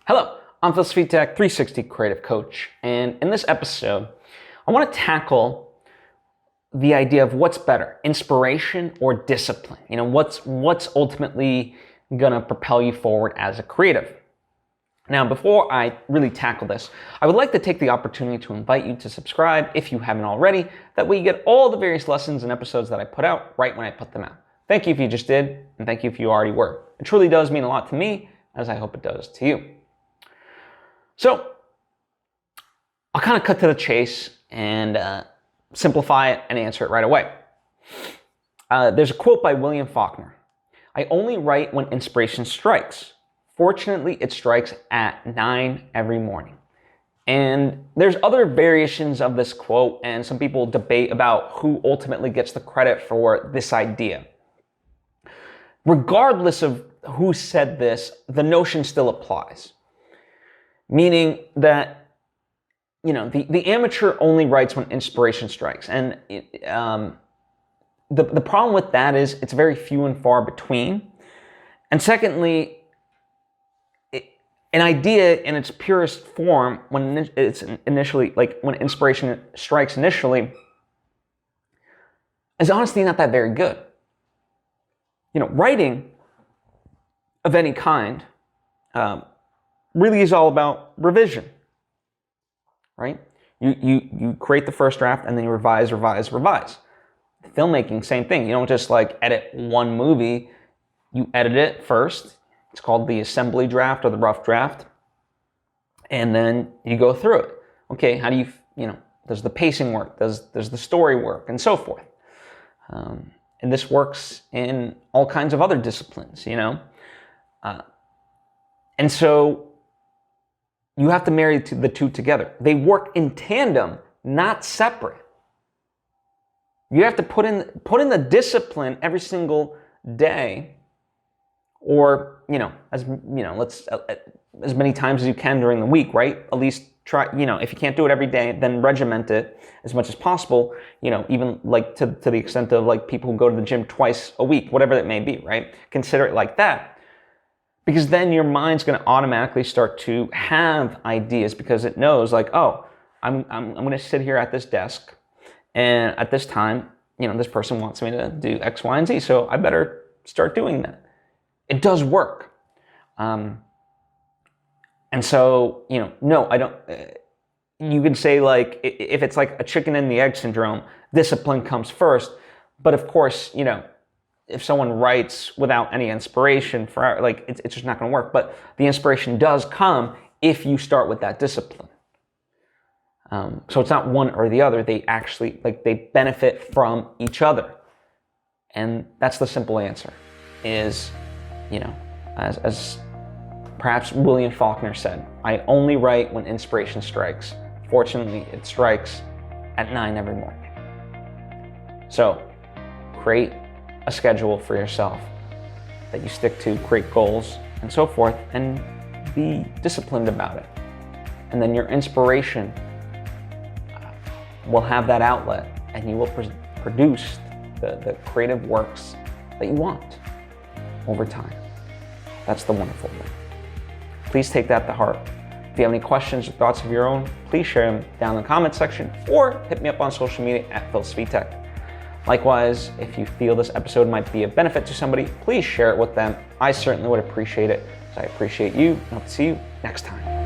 Hello, I'm Svitek, 360 Creative Coach, and in this episode, I want to tackle the idea of what's better, inspiration or discipline. You know, what's ultimately going to propel you forward as a creative. Now, before I really tackle this, I would like to take the opportunity to invite you to subscribe if you haven't already. That way you get all the various lessons and episodes that I put out right when I put them out. Thank you if you just did, and thank you if you already were. It truly does mean a lot to me, as I hope it does to you. So, I'll kind of cut to the chase and simplify it and answer it right away. There's a quote by William Faulkner. I only write when inspiration strikes. Fortunately, it strikes at 9 every morning. And there's other variations of this quote, and some people debate about who ultimately gets the credit for this idea. Regardless of who said this, the notion still applies. Meaning that, you know, the amateur only writes when inspiration strikes. And the problem with that is it's very few and far between. And secondly, an idea in its purest form, when it's initially, like when inspiration strikes initially, is honestly not that very good. You know, writing of any kind really is all about revision, right? You create the first draft and then you revise. Filmmaking, same thing. You don't just like edit one movie. You edit it first. It's called the assembly draft or the rough draft. And then you go through it. Okay, how do you know, does the pacing work? Does the story work? And so forth. And this works in all kinds of other disciplines, you know? And so you have to marry the two together. They work in tandem, not separate. You have to put in the discipline every single day, or as many times as you can during the week, right? At least try. If you can't do it every day, then regiment it as much as possible. Even like to the extent of like people who go to the gym twice a week, whatever that may be, right? Consider it like that. Because then your mind's going to automatically start to have ideas because it knows like, oh, I'm going to sit here at this desk, and at this time, this person wants me to do X, Y, and Z, so I better start doing that. It does work. And so, no, I don't, you can say like, if it's like a chicken and the egg syndrome, discipline comes first. But of course, if someone writes without any inspiration for like, it's just not going to work. But the inspiration does come if you start with that discipline. So it's not one or the other. They actually, like, they benefit from each other. And that's the simple answer is, as perhaps William Faulkner said, I only write when inspiration strikes. Fortunately, it strikes at 9 every morning. So create a schedule for yourself that you stick to, create goals and so forth, and be disciplined about it. And then your inspiration will have that outlet, and you will produce the creative works that you want over time. That's the wonderful thing. Please take that to heart. If you have any questions or thoughts of your own, please share them down in the comment section or hit me up on social media at Svitek. Likewise, if you feel this episode might be a benefit to somebody, please share it with them. I certainly would appreciate it. So I appreciate you, and hope to see you next time.